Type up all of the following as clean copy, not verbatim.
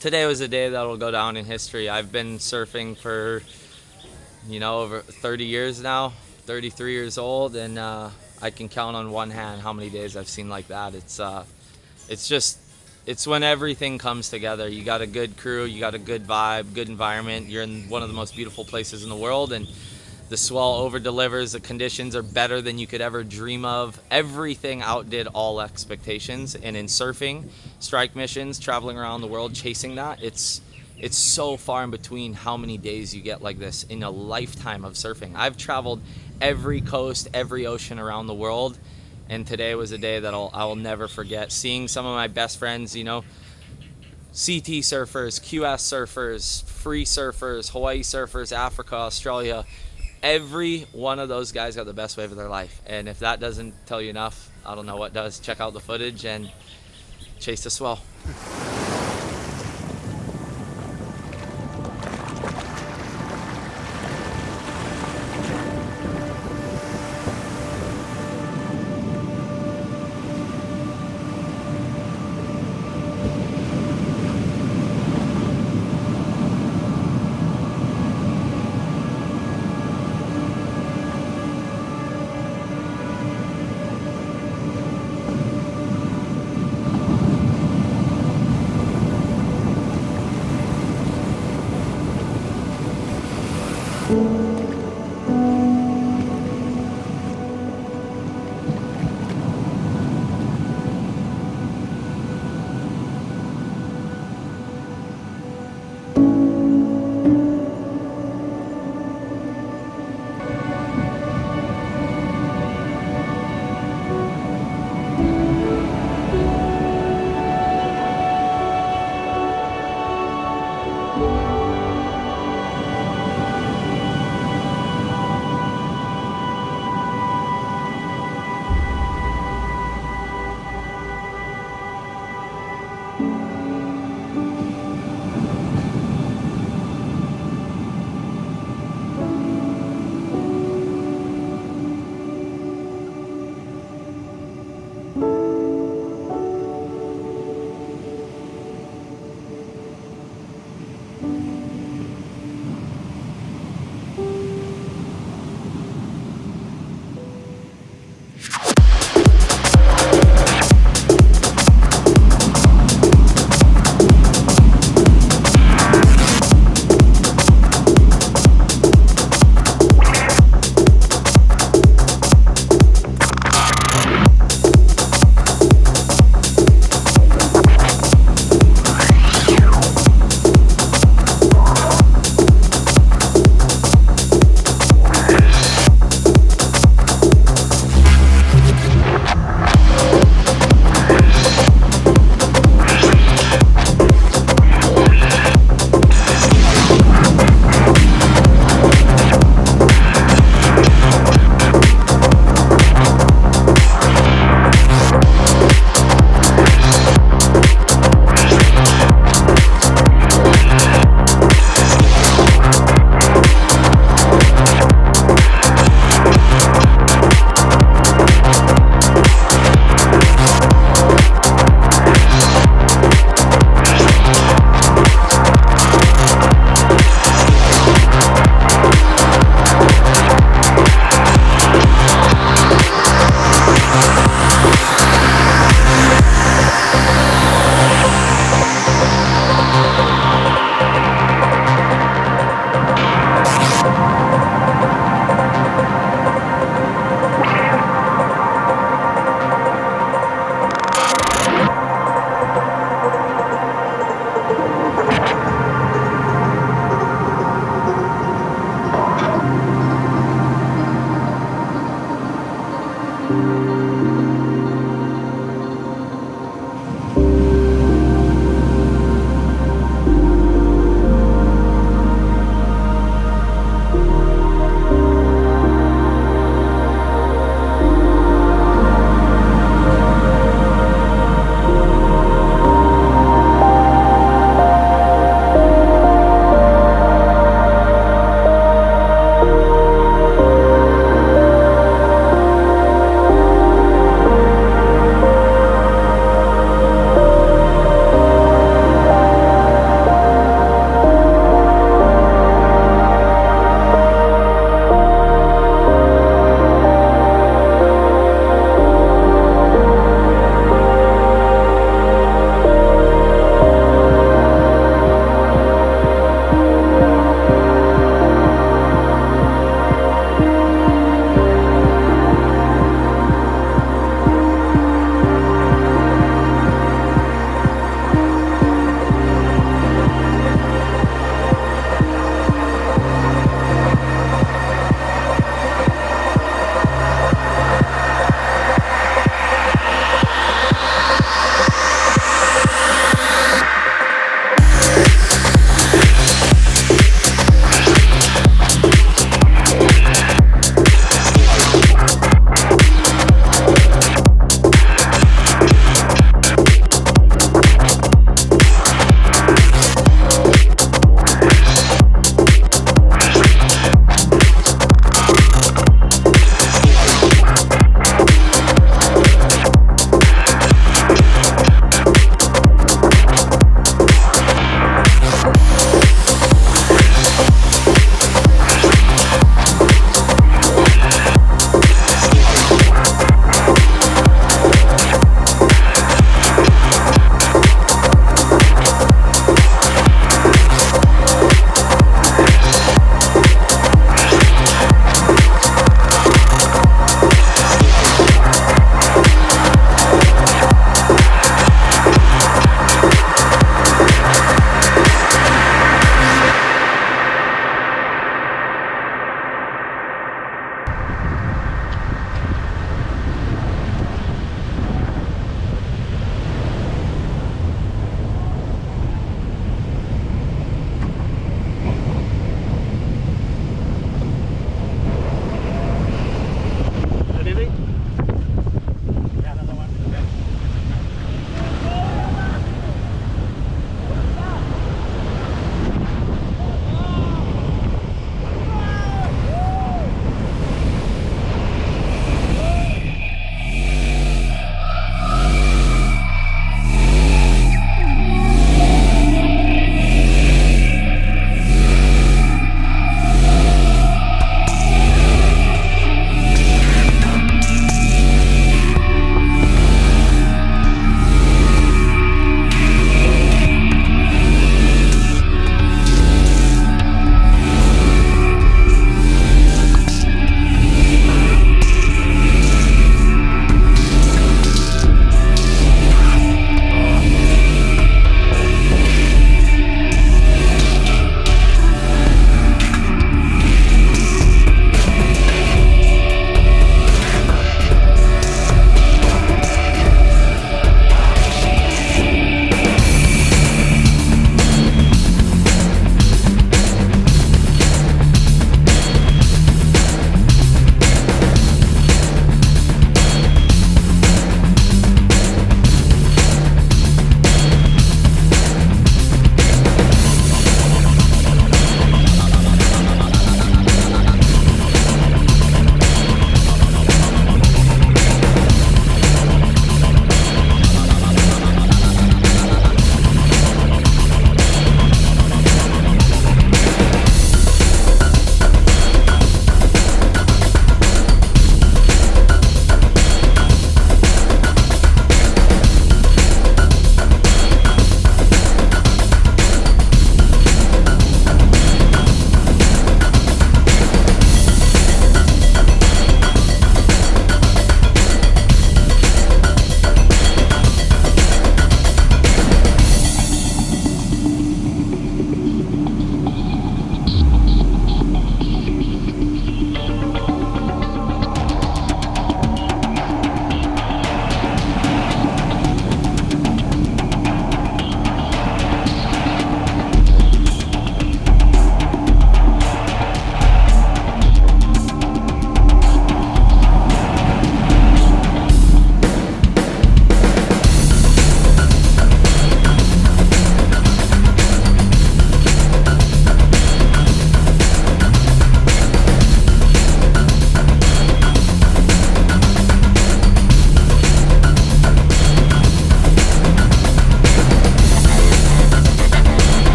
today was a day that will go down in history. I've been surfing for, over 30 years now, 33 years old, and I can count on one hand how many days I've seen like that. It's when everything comes together. You got a good crew, you got a good vibe, good environment. You're in one of the most beautiful places in the world, and the swell over-delivers. The conditions are better than you could ever dream of. Everything outdid all expectations. And in surfing, strike missions, traveling around the world, chasing that, it's so far in between how many days you get like this in a lifetime of surfing. I've traveled every coast, every ocean around the world, and today was a day that I will never forget. Seeing some of my best friends, CT surfers, QS surfers, free surfers, Hawaii surfers, Africa, Australia. Every one of those guys got the best wave of their life. And if that doesn't tell you enough, I don't know what does. Check out the footage and chase the swell.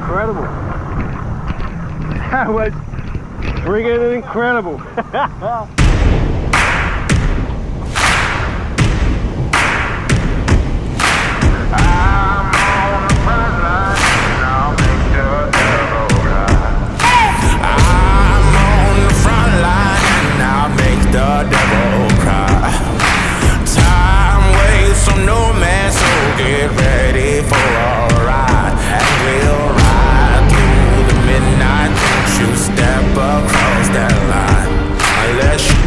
incredible. That was friggin' incredible. The devil cry. Time waits for no man, so get ready for a ride. And we'll ride through the midnight. Don't you step across that line unless you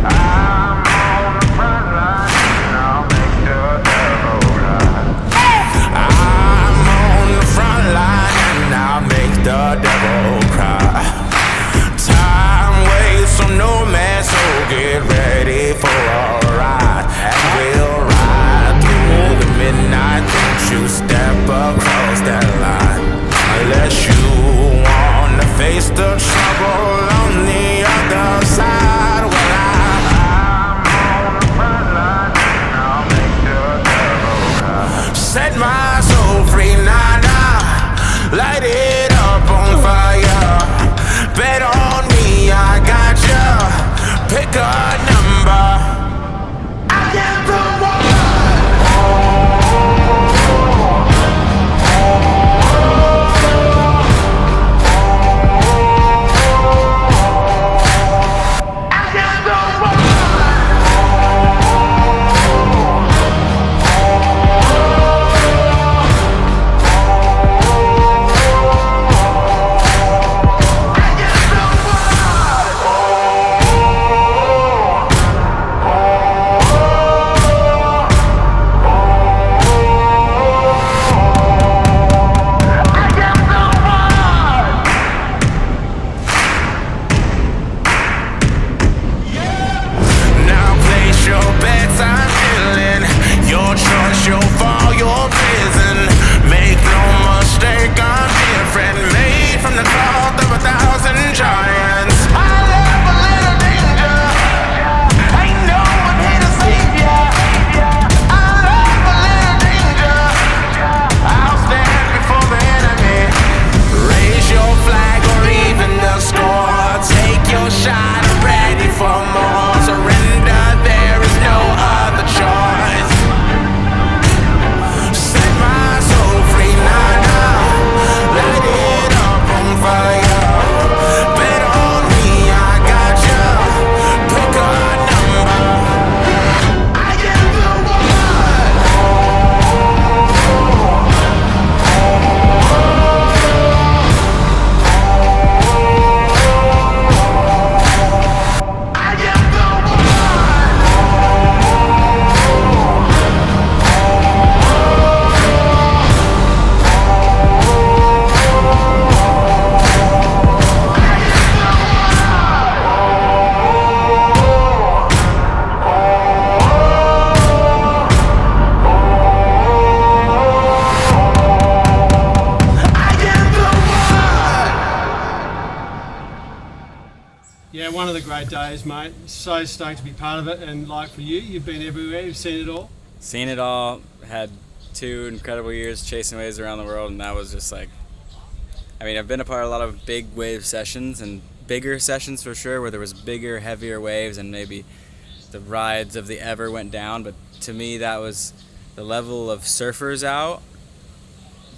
I'm on the front line and I'll make the devil ride. I'm on the front line and I'll make the devil cry. Time waits for no man, so get ready for a ride. And we'll ride through the midnight. Don't you step across that line unless you wanna face the trouble on the other side. Well, I'm on the front line and I'll make the devil cry. Set my soul free, nah, nah. Light it up on fire. Bet on me, I got ya. Pick a number. I am the one. I am the one. Now place your bets, I'm feeling your choice, you'll fall, your prison. Make no mistake, I'm different, made from the cloth of 1,000 giants. I love a little danger. Ain't no one here to save ya. I love a little danger. I'll stand before the enemy. Raise your flag or even the score. Take your shot, ready for more. Surrender, there is no other choice. Set my soul free, nah, nah. Light it up on fire. Bet on me, I got ya. Pick a number. I am the one. I am the one. Yeah, one of the great days, mate. So stoked to be part of it, and like for you, you've been everywhere, you've seen it all. Seen it all, had 2 incredible years chasing waves around the world, and that was just like, I mean, I've been a part of a lot of big wave sessions and bigger sessions for sure, where there was bigger, heavier waves and maybe the rides of the ever went down, but to me that was the level of surfers out,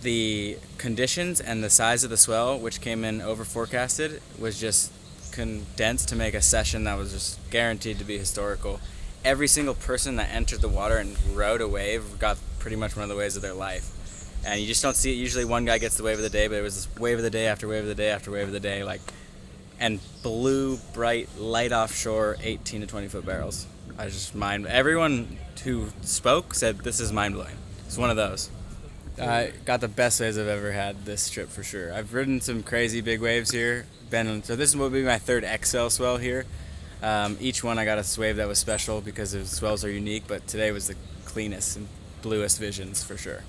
the conditions and the size of the swell, which came in over forecasted, was just condensed to make a session that was just guaranteed to be historical. Every single person that entered the water and rode a wave got pretty much one of the waves of their life. And you just don't see it. Usually one guy gets the wave of the day, but it was this wave of the day after wave of the day after wave of the day, like, and blue, bright, light offshore, 18 to 20 foot barrels. I was just everyone who spoke said this is mind blowing. It's one of those. I got the best waves I've ever had this trip for sure. I've ridden some crazy big waves here. So this will be my 3rd XL swell here. Each one I got a wave that was special because the swells are unique, but today was the cleanest and bluest visions for sure.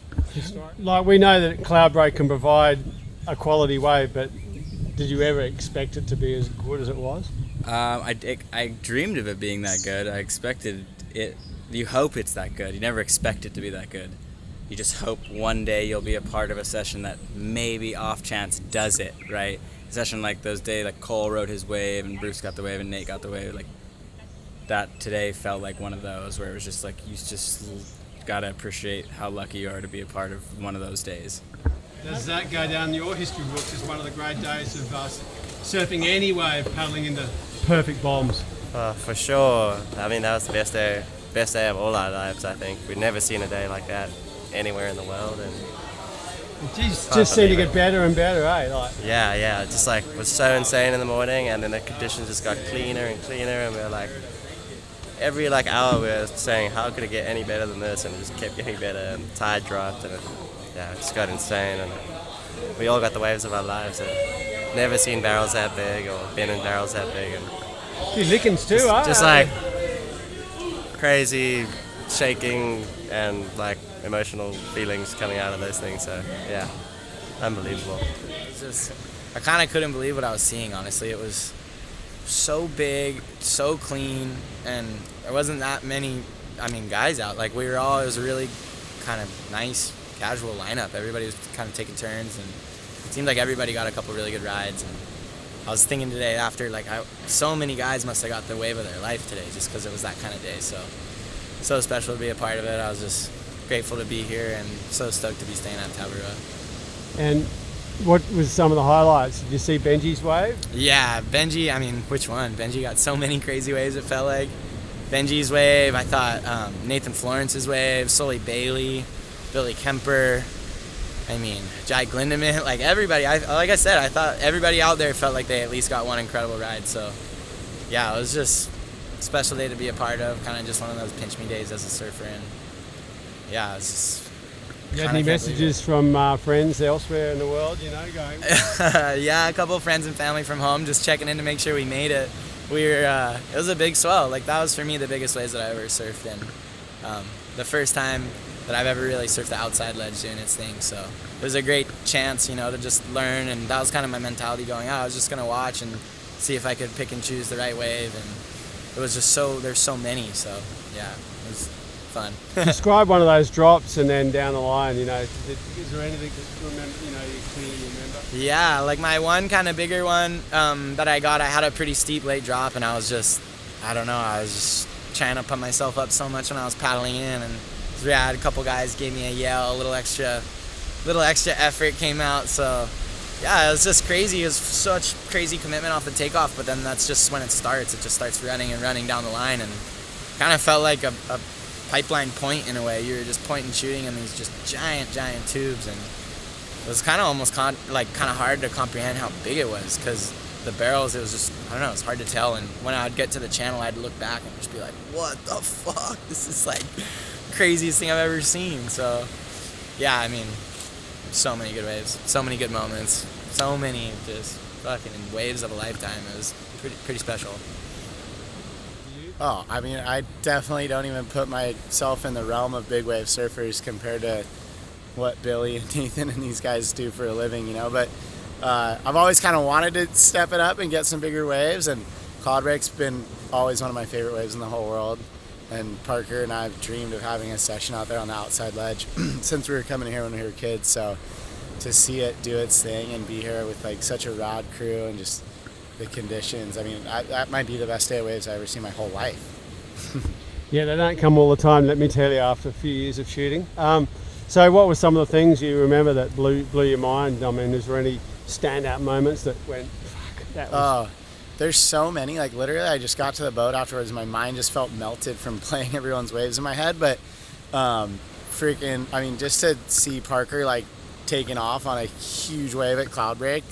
Like, we know that CLOUDBREAK can provide a quality wave, but did you ever expect it to be as good as it was? I dreamed of it being that good. I expected it you hope it's that good. You never expect it to be that good. You just hope one day you'll be a part of a session that maybe off chance does it, right? A session like those days, like Cole rode his wave and Bruce got the wave and Nate got the wave. Like that today felt like one of those where it was just like you just gotta appreciate how lucky you are to be a part of one of those days. Does that go down your history books as one of the great days of surfing any wave, paddling into perfect bombs? For sure. I mean, that was the best day of all our lives, I think. We'd never seen a day like that anywhere in the world. And It just seemed to get better and better, eh? Like, yeah. Just like, it was so insane in the morning, and then the conditions just got cleaner and cleaner, and we were like, every like hour we were saying, how could it get any better than this? And it just kept getting better, and the tide dropped, and it just got insane, and we all got the waves of our lives. And never seen barrels that big or been in barrels that big. And a few lickings too, just like crazy shaking and like emotional feelings coming out of those things. So yeah, unbelievable. I kind of couldn't believe what I was seeing, honestly. It was so big, so clean, and there wasn't that many, guys out. Like, it was a really kind of nice, casual lineup. Everybody was kind of taking turns, and it seemed like everybody got a couple really good rides. And I was thinking today after, so many guys must have got the wave of their life today just because it was that kind of day. So special to be a part of it. I was just grateful to be here and so stoked to be staying at Tabarua. And what was some of the highlights? Did you see Benji's wave? Yeah, Benji, which one? Benji got so many crazy waves, it felt like. Benji's wave, I thought Nathan Florence's wave, Soli Bailey, Billy Kemper, Jai Glindeman, everybody. Like I said, I thought everybody out there felt like they at least got one incredible ride. So, yeah, it was just a special day to be a part of, kind of just one of those pinch me days as a surfer. And, yeah, it's just... You had any messages from friends elsewhere in the world, going? Yeah, a couple of friends and family from home just checking in to make sure we made it. It was a big swell. That was for me the biggest waves that I ever surfed in. The first time that I've ever really surfed the outside ledge doing its thing. So it was a great chance, to just learn. And that was kind of my mentality going out. I was just going to watch and see if I could pick and choose the right wave. And it was just there's so many. So yeah, it was fun. Describe one of those drops and then down the line, is there anything that you remember, you clearly remember? Yeah, my one kind of bigger one that I got, I had a pretty steep late drop, and I was just trying to pump myself up so much when I was paddling in, and I had a couple guys gave me a yell, a little extra effort came out, so yeah, it was just crazy. It was such crazy commitment off the takeoff, but then that's just when it just starts running and running down the line, and kind of felt like a pipeline point in a way. You were just point and shooting in these just giant tubes, and it was kind of almost kind of hard to comprehend how big it was, because the barrels, it was just, I don't know, it's hard to tell. And when I'd get to the channel, I'd look back and just be like, what the fuck? This is craziest thing I've ever seen. So yeah, so many good waves, so many good moments, so many just fucking waves of a lifetime. It was pretty special. Oh, I definitely don't even put myself in the realm of big wave surfers compared to what Billy and Nathan and these guys do for a living, But I've always kind of wanted to step it up and get some bigger waves, and CLOUDBREAK's been always one of my favorite waves in the whole world. And Parker and I have dreamed of having a session out there on the outside ledge since we were coming here when we were kids. So to see it do its thing and be here with such a rad crew and just the conditions, that might be the best day of waves I've ever seen my whole life. Yeah, they don't come all the time, let me tell you, after a few years of shooting. So what were some of the things you remember that blew your mind? Is there any standout moments that went, fuck, that was... There's so many. Literally, I just got to the boat afterwards, my mind just felt melted from playing everyone's waves in my head. But just to see Parker taking off on a huge wave at CLOUDBREAK,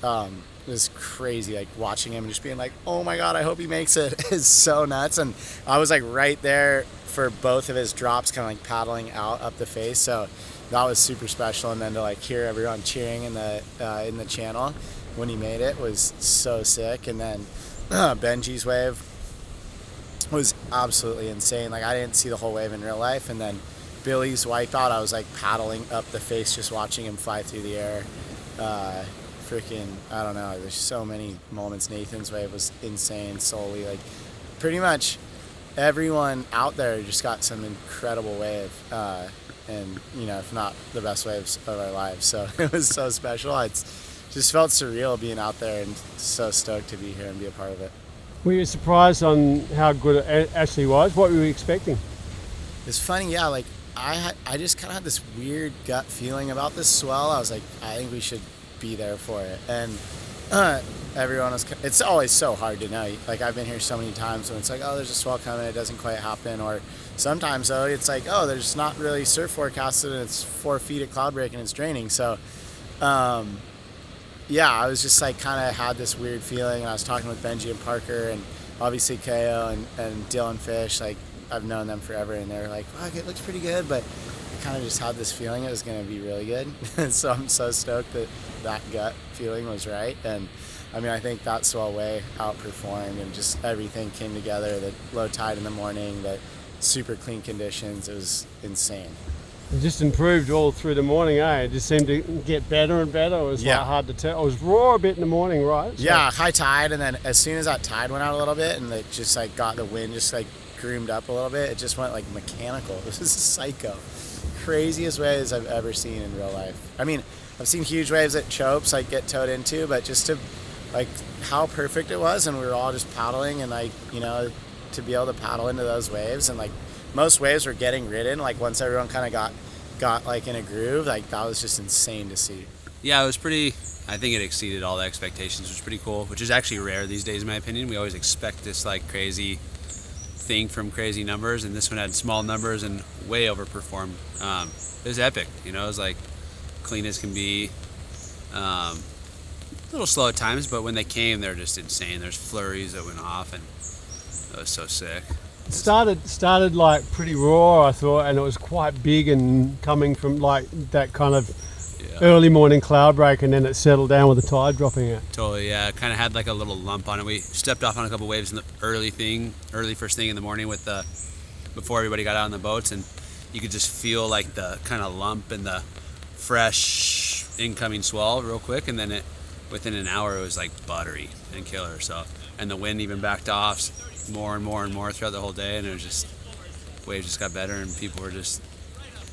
it was crazy. Watching him and just being like, oh my god, I hope he makes it, is so nuts. And I was right there for both of his drops, kind of paddling out up the face. So that was super special. And then to hear everyone cheering in the channel when he made it was so sick. And then Benji's wave was absolutely insane. I didn't see the whole wave in real life. And then Billy's wipeout, I was paddling up the face, just watching him fly through the air. I don't know, there's so many moments. Nathan's wave was insane. Soli, pretty much everyone out there just got some incredible wave, and if not the best waves of our lives. So it was so special. It's just felt surreal being out there, and so stoked to be here and be a part of it. Were you surprised on how good it actually was? What were you expecting? It's funny, yeah. Like I just kind of had this weird gut feeling about this swell. I was like, I think we should be there for it, and everyone was. It's always so hard to know. Like I've been here so many times when it's like, oh, there's a swell coming, it doesn't quite happen, or sometimes though it's like, oh, there's not really surf forecasted and it's 4 feet at CLOUDBREAK and it's draining. So, yeah, I was just like kind of had this weird feeling. I was talking with Benji and Parker and obviously KO and Dylan Fish. Like I've known them forever, and they're like, fuck, it looks pretty good, but I kind of just had this feeling it was going to be really good. So I'm so stoked that gut feeling was right. And I mean, I think that swell way outperformed, and just everything came together. The low tide in the morning, the super clean conditions, it was insane. It just improved all through the morning, eh? It just seemed to get better and better. It was like hard to tell. It was raw a bit in the morning, right? So, yeah, high tide, and then as soon as that tide went out a little bit and it just like got the wind just like groomed up a little bit, it just went like mechanical. It was psycho. Craziest waves I've ever seen in real life. I mean, I've seen huge waves at Chopes like get towed into, but just to like how perfect it was, and we were all just paddling, and like, to be able to paddle into those waves, and like most waves were getting ridden, like once everyone kind of got like in a groove, like that was just insane to see. Yeah, it was pretty, I think it exceeded all the expectations, which was pretty cool, which is actually rare these days in my opinion. We always expect this like crazy thing from crazy numbers, and this one had small numbers and way overperformed. It was epic, it was like clean as can be. A little slow at times, but when they came, they're just insane. There's flurries that went off, and it was so sick. It started like pretty raw, I thought, and it was quite big and coming from like that kind of early morning CLOUDBREAK, and then it settled down with the tide dropping it. Totally, yeah. It kind of had like a little lump on it. We stepped off on a couple waves in the early first thing in the morning before everybody got out on the boats, and you could just feel like the kind of lump and the fresh incoming swell real quick, and then within an hour it was like buttery and killer. So, and the wind even backed off more and more and more throughout the whole day, and it was just, waves just got better, and people were just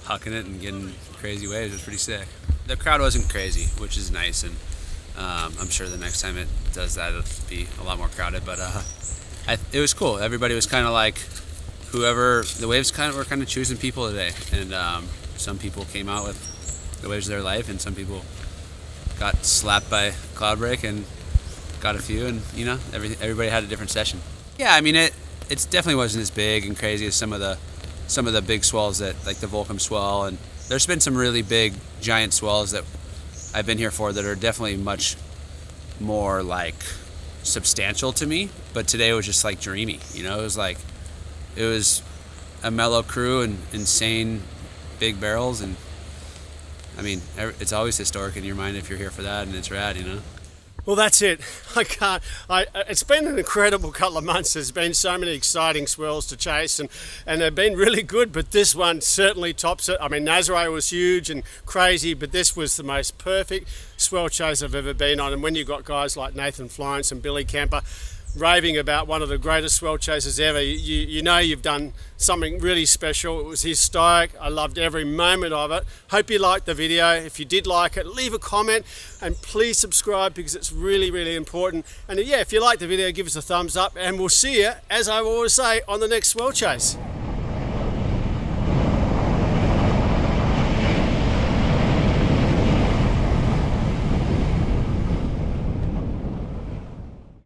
hucking it and getting crazy waves. It was pretty sick. The crowd wasn't crazy, which is nice, and I'm sure the next time it does that it'll be a lot more crowded, but it was cool. Everybody was kind of like, the waves were kind of choosing people today, and some people came out with the waves of their life, and some people got slapped by CLOUDBREAK and got a few, and everybody had a different session. Yeah, I mean it definitely wasn't as big and crazy as some of the big swells that, like the Volcom swell, and there's been some really big giant swells that I've been here for that are definitely much more like substantial to me, but today was just like dreamy. It was a mellow crew and insane big barrels, and I mean, it's always historic in your mind if you're here for that, and it's rad, Well, that's it. It's been an incredible couple of months. There's been so many exciting swells to chase, and they've been really good, but this one certainly tops it. I mean, Nazare was huge and crazy, but this was the most perfect swell chase I've ever been on. And when you've got guys like Nathan Florence and Billy Kemper raving about one of the greatest swell chases ever, you've done something really special. It was historic. I loved every moment of it. Hope you liked the video. If you did like it, leave a comment and please subscribe, because it's really, really important. And if you like the video, give us a thumbs up, and we'll see you, as I always say, on the next swell chase.